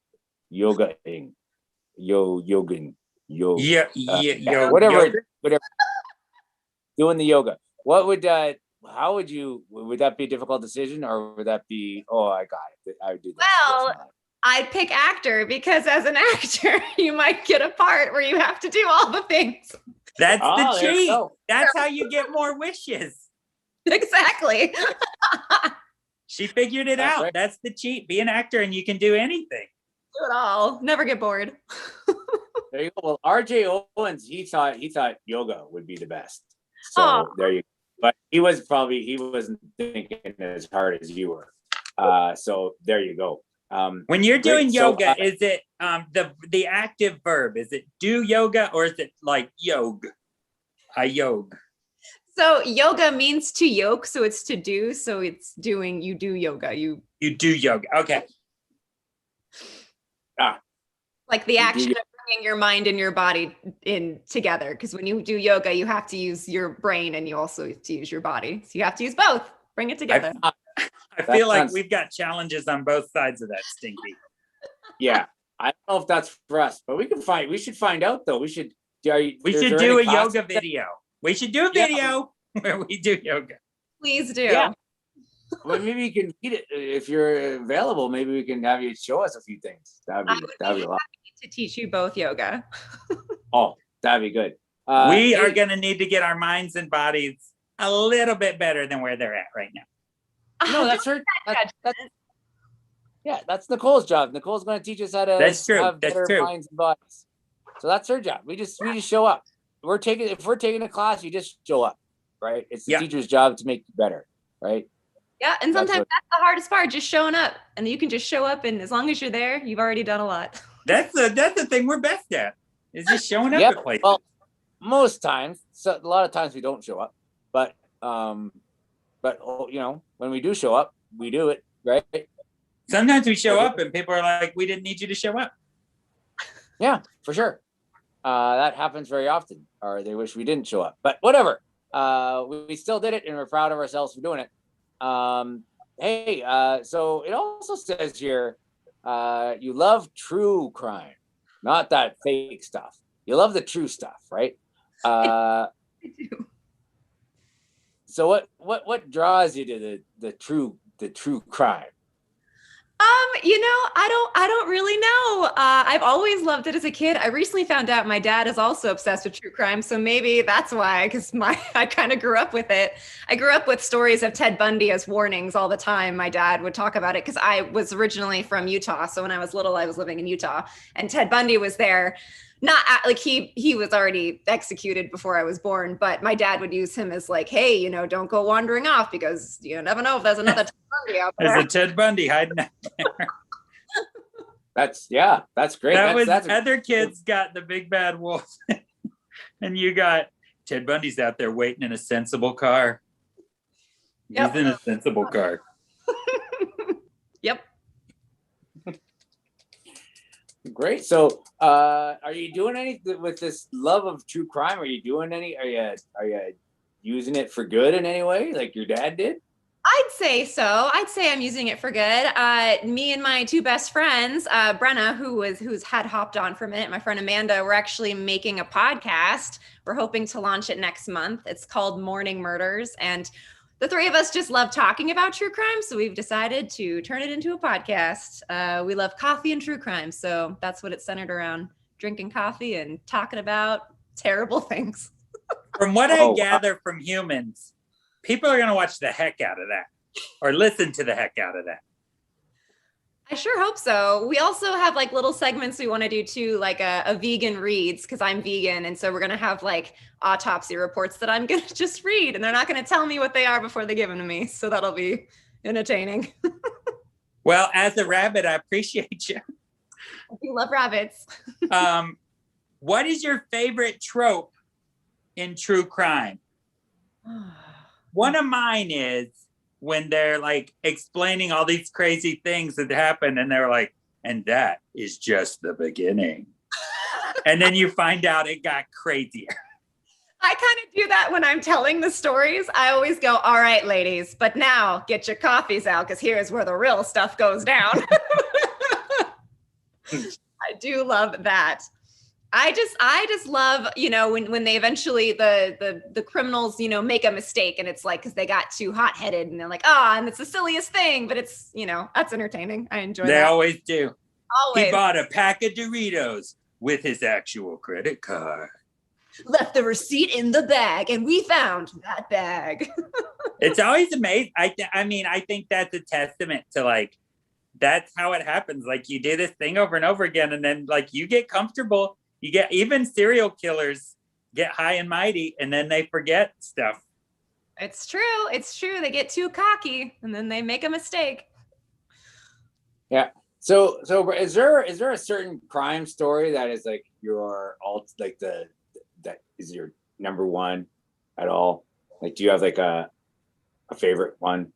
Whatever. Doing the yoga. What would how would that be a difficult decision, or would that be, I got it, I would do that? Well, I'd pick actor because as an actor, you might get a part where you have to do all the things. That's the treat. That's how you get more wishes. Exactly. She figured it out. Right. That's the cheat. Be an actor and you can do anything. Do it all. Never get bored. There you go. Well, RJ Owens, he thought yoga would be the best. So Aw. there you go. But he wasn't thinking as hard as you were. So there you go. When you're Great. doing So, yoga, is it the active verb? Is it do yoga or is it like yog? A yog. So yoga means to yoke, so it's to do. So it's doing. You do yoga. You do yoga. Okay. like the You do action of bringing your mind and your body in together. Because when you do yoga, you have to use your brain and you also have to use your body. So you have to use both. Bring it together. I feel like we've got challenges on both sides of that, Stinky. Yeah, I don't know if that's for us, but we should find out though. We should do a yoga video. We should do a video where we do yoga. Please do. Yeah. Well, maybe you can eat it if you're available. Maybe we can have you show us a few things. That'd be a lot. To teach you both yoga. Oh, that'd be good. We are going to need to get our minds and bodies a little bit better than where they're at right now. No, that's her. That's Nicole's job. Nicole's going to teach us how to have better minds and bodies. So that's her job. We just show up. If we're taking a class, you just show up, right? It's the teacher's job to make you better, right? Yeah, and sometimes that's the hardest part, just showing up. And you can just show up, and as long as you're there, you've already done a lot. That's the thing we're best at, is just showing up at places. Well, most times, so a lot of times we don't show up, but when we do show up, we do it, right? Sometimes we show up and people are like, "We didn't need you to show up." Yeah, for sure. That happens very often, or they wish we didn't show up. But whatever. We still did it, and we're proud of ourselves for doing it. So it also says here, you love true crime, not that fake stuff. You love the true stuff, right? I do. So what draws you to the true crime? I don't really know. I've always loved it as a kid. I recently found out my dad is also obsessed with true crime, so maybe that's why. Because I kind of grew up with it. I grew up with stories of Ted Bundy as warnings all the time. My dad would talk about it because I was originally from Utah, so when I was little, I was living in Utah, and Ted Bundy was there. Not like he was already executed before I was born, but my dad would use him as like, hey, don't go wandering off because you never know if there's another Ted Bundy out there. There's a Ted Bundy hiding out there. That's great. Other kids got the big bad wolf, and you got Ted Bundy's out there waiting in a sensible car. Yep. He's in a sensible car. Yep. Great. So, are you doing anything with this love of true crime? Are you using it for good in any way, like your dad did? I'd say so. I'd say I'm using it for good. Me and my two best friends, Brenna, who's had hopped on for a minute, my friend Amanda, we're actually making a podcast. We're hoping to launch it next month. It's called Morning Murders, and the three of us just love talking about true crime, so we've decided to turn it into a podcast. We love coffee and true crime, so that's what it's centered around: drinking coffee and talking about terrible things. From what I gather from humans, people are going to watch the heck out of that or listen to the heck out of that. I sure hope so. We also have like little segments we want to do too, like a vegan reads, because I'm vegan. And so we're going to have like autopsy reports that I'm going to just read, and they're not going to tell me what they are before they give them to me. So that'll be entertaining. Well, as a rabbit, I appreciate you. You love rabbits. What is your favorite trope in true crime? One of mine is when they're like explaining all these crazy things that happened, and they're like, and that is just the beginning. And then you find out it got crazier. I kind of do that when I'm telling the stories. I always go, all right, ladies, but now get your coffees out, because here's where the real stuff goes down. I do love that. I just love, when they eventually, the criminals, make a mistake, and it's like, because they got too hot-headed, and they're like, and it's the silliest thing, but it's, that's entertaining. I enjoy that. They always do. Always. He bought a pack of Doritos with his actual credit card. left the receipt in the bag, and we found that bag. It's always amazing. I mean, I think that's a testament to like, that's how it happens. Like you do this thing over and over again, and then like you get comfortable. You get, even serial killers get high and mighty, and then they forget stuff. It's true. It's true. They get too cocky, and then they make a mistake. Yeah. So is there a certain crime story that is like your that is your number one at all? Like, do you have like a favorite one?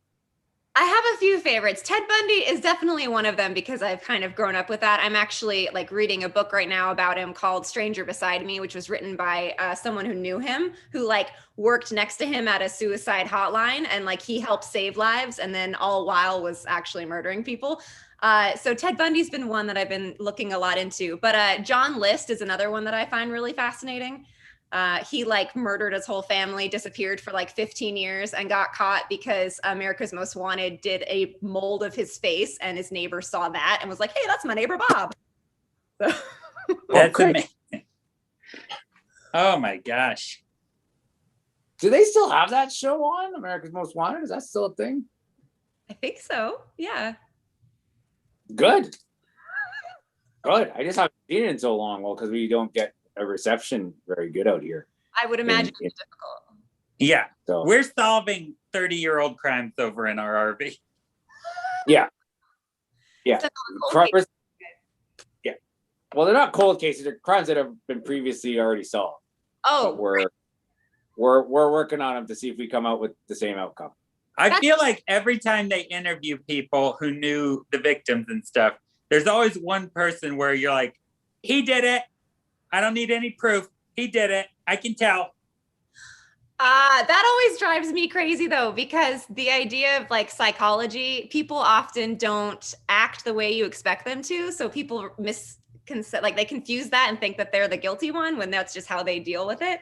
I have a few favorites. Ted Bundy is definitely one of them because I've kind of grown up with that. I'm actually like reading a book right now about him called Stranger Beside Me, which was written by someone who knew him, who like worked next to him at a suicide hotline, and like he helped save lives, and then all while was actually murdering people. So Ted Bundy's been one that I've been looking a lot into, but John List is another one that I find really fascinating. He like murdered his whole family, disappeared for like 15 years, and got caught because America's Most Wanted did a mold of his face, and his neighbor saw that and was like, "Hey, that's my neighbor Bob." So. That's amazing. Oh my gosh. Do they still have that show on, America's Most Wanted? Is that still a thing? I think so. Yeah. Good. Good. I just haven't seen it in so long. Well, because we don't get a reception very good out here. I would imagine it's difficult. Yeah. So We're solving 30-year-old crimes over in our RV. yeah. Yeah. It's a cold case. Yeah. Well, they're not cold cases, they're crimes that have been previously already solved. Oh, But we're working on them to see if we come out with the same outcome. I feel like every time they interview people who knew the victims and stuff, there's always one person where you're like, he did it. I don't need any proof. He did it. I can tell. That always drives me crazy though, because the idea of like psychology, people often don't act the way you expect them to. So people they confuse that and think that they're the guilty one when that's just how they deal with it.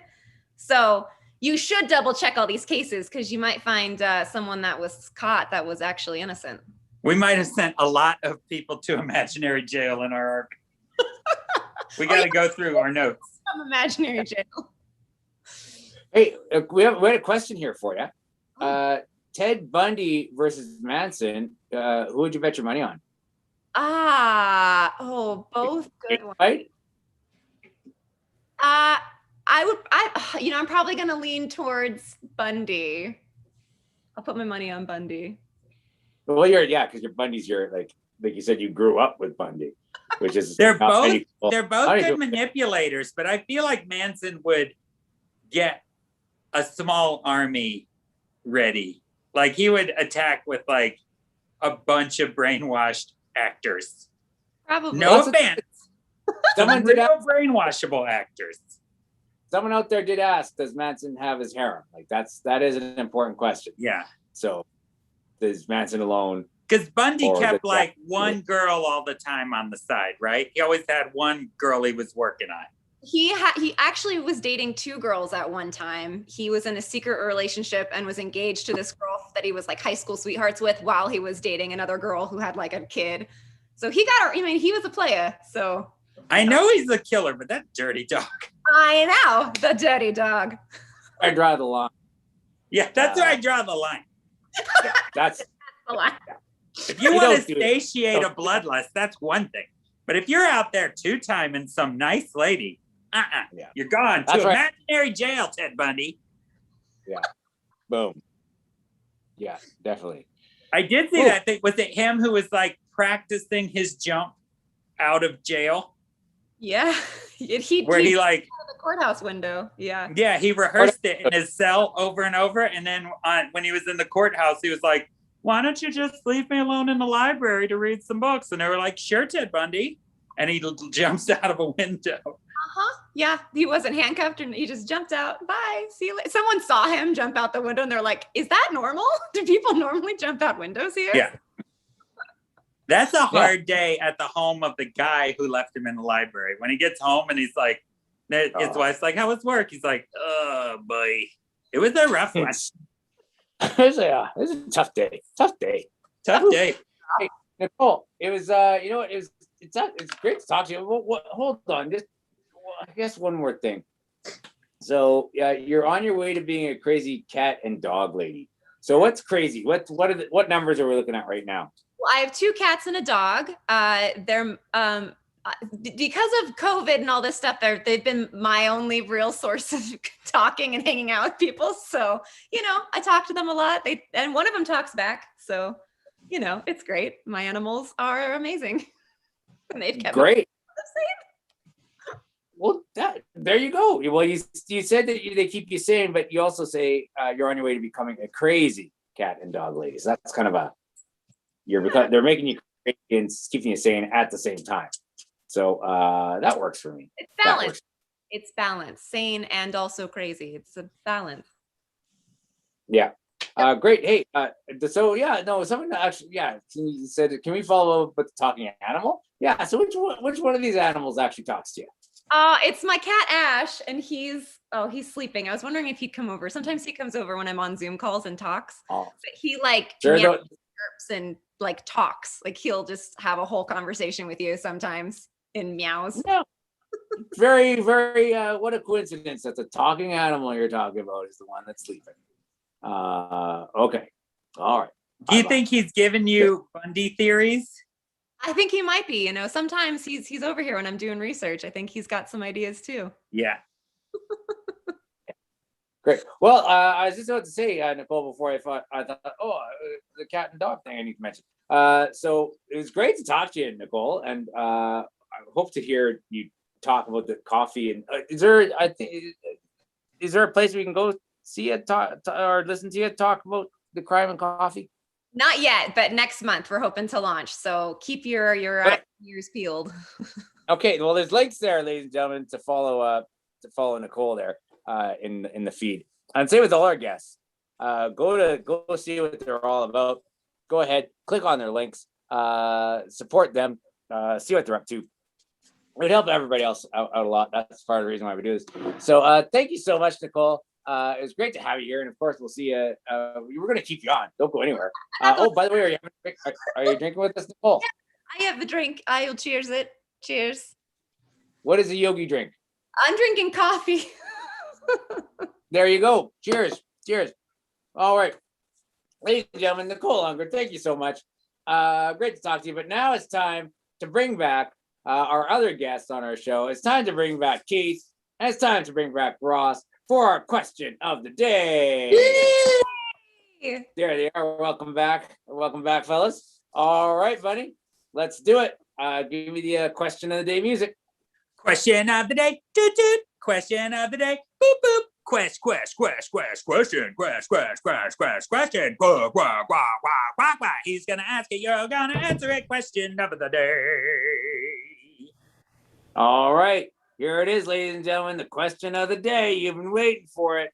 So you should double check all these cases because you might find someone that was caught that was actually innocent. We might have sent a lot of people to imaginary jail in our RV. We got to go through our notes. From imaginary jail. Hey, we had a question here for you. Ted Bundy versus Manson. Who would you bet your money on? Both good ones. Right? I'm probably gonna lean towards Bundy. I'll put my money on Bundy. Well, because your Bundy's like you said, you grew up with Bundy, which is they're both good manipulators, but I feel like Manson would get a small army ready. Like he would attack with like a bunch of brainwashed actors. Probably. No offense. Someone real brainwashable actors. Someone out there did ask, does Manson have his harem? Like that is an important question. Yeah. So is Manson alone? Because Bundy kept like one girl all the time on the side, right? He always had one girl he was working on. He actually was dating two girls at one time. He was in a secret relationship and was engaged to this girl that he was like high school sweethearts with while he was dating another girl who had like a kid. So he got her. I mean, he was a playa. So I know he's a killer, but that dirty dog. I know, the dirty dog. I draw the line. Yeah, that's where I draw the line. Yeah, that's the line. If you want to satiate a bloodlust, that's one thing. But if you're out there two-timing some nice lady, you're gone to imaginary jail, Ted Bundy. Yeah. Boom. Yeah, definitely. I did see that thing. Was it him who was like practicing his jump out of jail? Yeah. He like out of the courthouse window. Yeah. Yeah, he rehearsed it in his cell over and over. And then when he was in the courthouse, he was like, why don't you just leave me alone in the library to read some books? And they were like, sure, Ted Bundy. And he jumps out of a window. Yeah, he wasn't handcuffed and he just jumped out. Bye. See you later. Someone saw him jump out the window and they're like, is that normal? Do people normally jump out windows here? Yeah. That's a hard day at the home of the guy who left him in the library. When he gets home and he's like, his wife's like, how was work? He's like, oh, boy. It was a rough one. It was a tough day. Tough day. Hey, Nicole, it was, it's great to talk to you. Hold on. Just, I guess one more thing. So you're on your way to being a crazy cat and dog lady. So what's crazy? What numbers are we looking at right now? Well, I have 2 cats and a dog. They're because of COVID and all this stuff. They've been my only real source of talking and hanging out with people. So I talk to them a lot. And one of them talks back. So it's great. My animals are amazing. And they've kept great. Well, there you go. Well, you said that they keep you sane, but you also say you're on your way to becoming a crazy cat and dog lady. So that's kind of they're making you crazy and keeping you sane at the same time. So that works for me. It's balance. It's balance, sane and also crazy. It's a balance. Yeah. Great. Hey, someone actually, you said, can we follow up with the talking animal? Yeah. So which one of these animals actually talks to you? It's my cat Ash, and he's sleeping. I was wondering if he'd come over. Sometimes he comes over when I'm on Zoom calls and talks. Oh. But he chirps and talks. Like he'll just have a whole conversation with you sometimes in meows. Yeah. Very, very. What a coincidence that the talking animal you're talking about is the one that's sleeping. Okay. All right. Do you think he's giving you Bundy theories? I think he might be. Sometimes he's over here when I'm doing research. I think he's got some ideas too. Yeah. Great. Well, I was just about to say, Nicole, before I thought, the cat and dog thing I need to mention. So it was great to talk to you, Nicole, and I hope to hear you talk about the coffee. And is there a place we can go see it, or listen to you talk about the crime and coffee? Not yet, but next month we're hoping to launch. So keep your ears peeled. Okay, well, there's links there, ladies and gentlemen, to follow Nicole there in the feed. And same with all our guests. Go see what they're all about. Go ahead, click on their links, support them, see what they're up to. It would help everybody else out a lot. That's part of the reason why we do this. So thank you so much, Nicole. It was great to have you here, and of course, we'll see you. We're going to keep you on. Don't go anywhere. By the way, are you drinking with us, Nicole? Yeah, I have the drink. I will cheers it. Cheers. What is a yogi drink? I'm drinking coffee. There you go. Cheers. Cheers. All right, ladies and gentlemen, Nicole Unger, thank you so much. Great to talk to you. But now it's time to bring back our other guests on our show. It's time to bring back Keith, and it's time to bring back Ross for our question of the day. There they are. Welcome back. Welcome back, fellas. All right, Bunny, let's do it. Give me the question of the day music. Question of the day. Toot toot. Question of the day. Boop boop. Question. He's gonna ask it. You're gonna answer it. Question of the day. All right. Here it is, ladies and gentlemen, the question of the day. You've been waiting for it.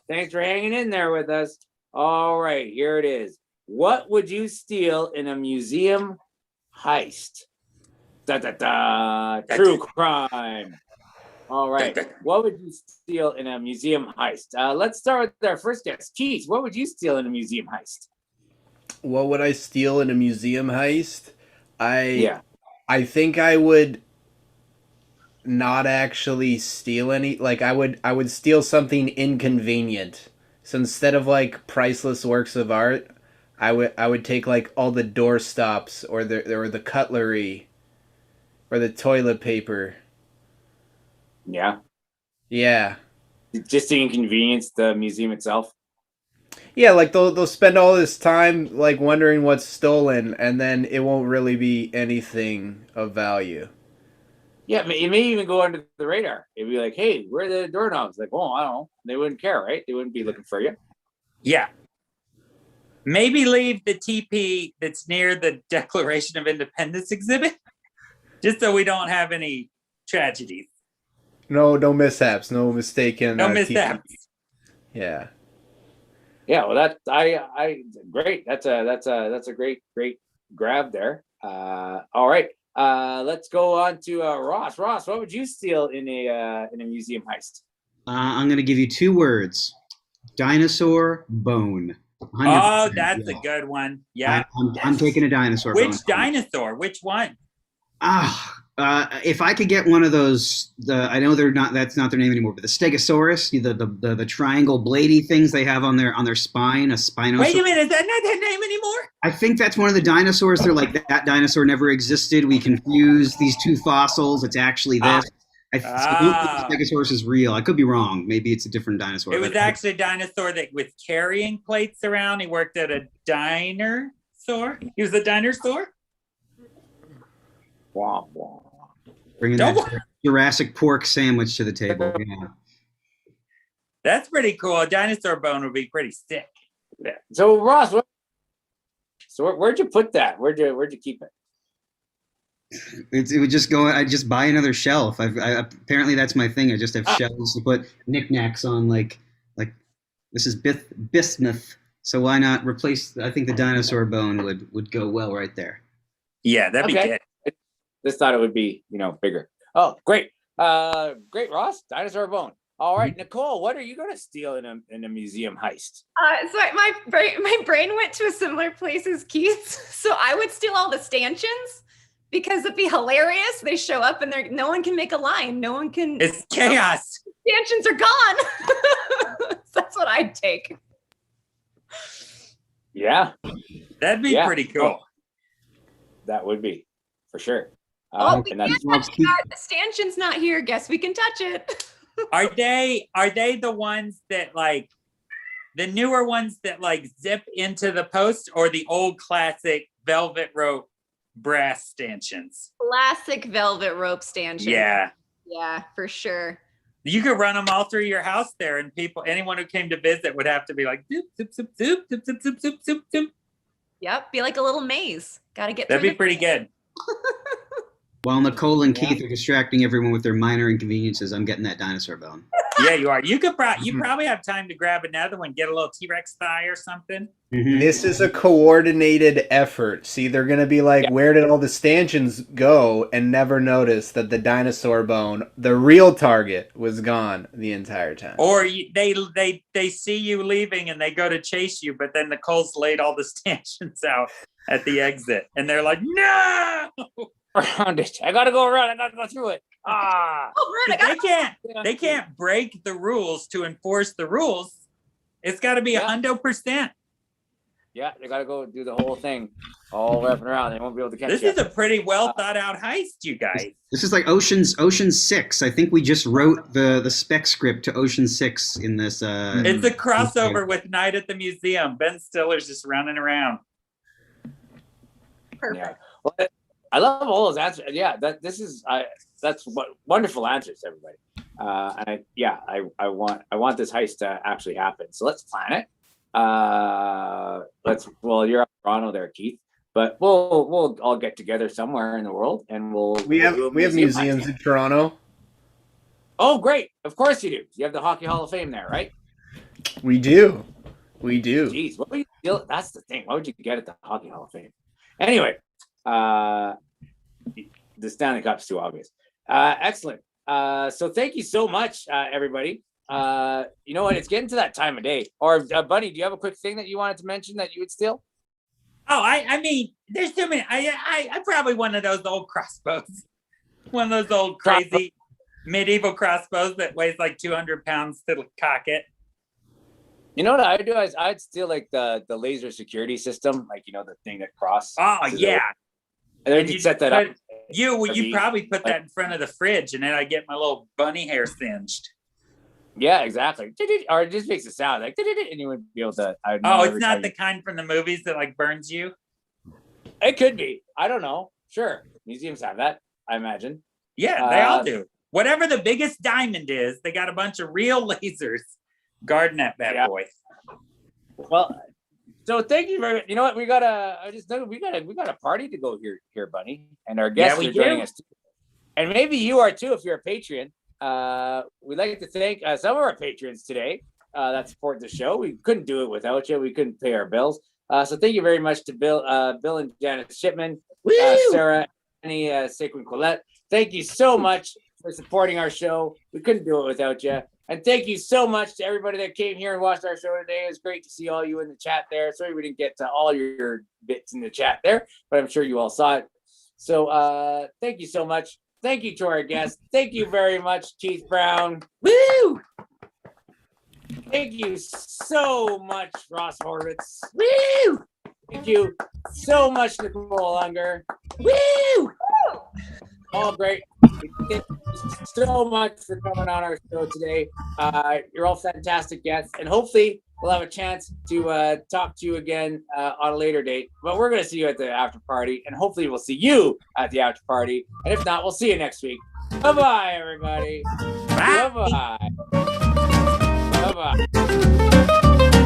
Thanks for hanging in there with us. All right, here it is. What would you steal in a museum heist? True crime. All right. What would you steal in a museum heist? Let's start with our first guest. Keith, what would you steal in a museum heist? What would I steal in a museum heist? I think I would not actually steal any. Like I would steal something inconvenient. So instead of priceless works of art, I would take all the door stops or the cutlery or the toilet paper. Yeah. Yeah. Just to inconvenience the museum itself. Yeah, they'll spend all this time wondering what's stolen, and then it won't really be anything of value. Yeah, it may even go under the radar. It'd be like, hey, where are the doorknobs? I don't know. They wouldn't care, right? They wouldn't be looking for you. Yeah. Maybe leave the TP that's near the Declaration of Independence exhibit, just so we don't have any tragedies. No mishaps. No mistaken. No mishaps. TP. Yeah. Yeah. Well, I great. That's a great grab there. All right. Let's go on to Ross. Ross, what would you steal in a museum heist? I'm going to give you 2 words: dinosaur bone. 100%. Oh, that's a good one. Yeah, I'm taking a dinosaur bone. Which dinosaur? Which one? If I could get one of those, I know they're not. That's not their name anymore. But the Stegosaurus, the triangle bladey things they have on their spine, a Spinosaurus. Wait a minute, is that not that name anymore? I think that's one of the dinosaurs. They're like that dinosaur never existed. We confused these two fossils. It's actually this. I don't think the Stegosaurus is real. I could be wrong. Maybe it's a different dinosaur. It was actually a dinosaur that was carrying plates around. He worked at a dinosaur. He was a dinosaur. Womp womp. Bringing that Jurassic pork sandwich to the table. Yeah. That's pretty cool. A dinosaur bone would be pretty sick. Yeah. So Ross, where'd you put that? Where'd you keep it? It would just go. I just buy another shelf. Apparently that's my thing. I just have shelves to put knickknacks on. Like this is bismuth. So why not replace? I think the dinosaur bone would go well right there. Yeah, that'd be good. Just thought it would be, bigger. Oh, great. Great, Ross. Dinosaur bone. All right, Nicole, what are you going to steal in a museum heist? So my brain went to a similar place as Keith's. So I would steal all the stanchions because it'd be hilarious. They show up and no one can make a line. No one can. It's chaos. Stanchions are gone. That's what I'd take. Yeah. That'd be pretty cool. That would be, for sure. We can't touch that. The stanchion's not here. Guess we can touch it. Are they the ones that like the newer ones that like zip into the post, or the old classic velvet rope brass stanchions? Classic velvet rope stanchion. Yeah, for sure. You could run them all through your house there, and anyone who came to visit would have to be like zoop, zoop, zoop, zoop, zoop, zoop, zoop, zoop, zoop, zoop. Yep, be like a little maze. Got to get. That'd be pretty good. While Nicole and Keith are distracting everyone with their minor inconveniences, I'm getting that dinosaur bone. Yeah, you are. You probably have time to grab another one, get a little T-Rex thigh or something. Mm-hmm. This is a coordinated effort. See, they're going to be like, where did all the stanchions go? And never notice that the dinosaur bone, the real target, was gone the entire time. Or they see you leaving and they go to chase you, but then Nicole's laid all the stanchions out at the exit. And they're like, no! Around it. I got to go around. I got to go through it. They can't break the rules to enforce the rules. It's got to be 100%. Yeah, they got to go do the whole thing, all wrapping around. They won't be able to catch This is a pretty well thought out heist, you guys. This is like Ocean's 6. I think we just wrote the spec script to Ocean 6 in this. It's a crossover with Night at the Museum. Ben Stiller's just running around. Perfect. Yeah. Well, I love all those answers. Yeah, that's what wonderful answers, everybody. I want this heist to actually happen. So let's plan it. You're up in Toronto there, Keith, but we'll all get together somewhere in the world, and we have museums in Toronto. Oh, great! Of course you do. You have the Hockey Hall of Fame there, right? We do. Jeez, what would you feel? That's the thing. What would you get at the Hockey Hall of Fame? Anyway. The Stanley Cup's too obvious. Excellent. So thank you so much, everybody. You know what? It's getting to that time of day. Or Bunny, do you have a quick thing that you wanted to mention that you would steal? Oh, I mean, there's too many. I probably one of those old crossbows. One of those old crazy medieval crossbows that weighs like 200 pounds to cock it. You know what I'd do? I'd steal like the laser security system, like the thing that crosses. Oh yeah. And then you set that up. You probably put that in front of the fridge, and then I get my little bunny hair singed. Yeah, exactly. Or it just makes a sound like, and you wouldn't be able to. It's not the kind from the movies that like burns you. It could be. I don't know. Sure, museums have that, I imagine. Yeah, they all do. Whatever the biggest diamond is, they got a bunch of real lasers guarding that bad boy. Well. So thank you very much. You know what? We got a party to go here, Bunny, and our guests are joining us too. And maybe you are too if you're a Patreon. We'd like to thank some of our patrons today that support the show. We couldn't do it without you. We couldn't pay our bills. So thank you very much to Bill and Janice Shipman, Sarah, Annie, Saquon Collette. Thank you so much for supporting our show. We couldn't do it without you. And thank you so much to everybody that came here and watched our show today. It was great to see all you in the chat there. Sorry we didn't get to all your bits in the chat there, but I'm sure you all saw it. So thank you so much. Thank you to our guests. Thank you very much, Keith Brown. Woo! Thank you so much, Ross Horvitz. Woo! Thank you so much, Nicole Unger. Woo! All great. Thank you so much for coming on our show today. You're all fantastic guests, and hopefully we'll have a chance to talk to you again on a later date. But we're going to see you at the after party, and hopefully we'll see you at the after party. And if not, we'll see you next week. Bye-bye, everybody. Bye-bye.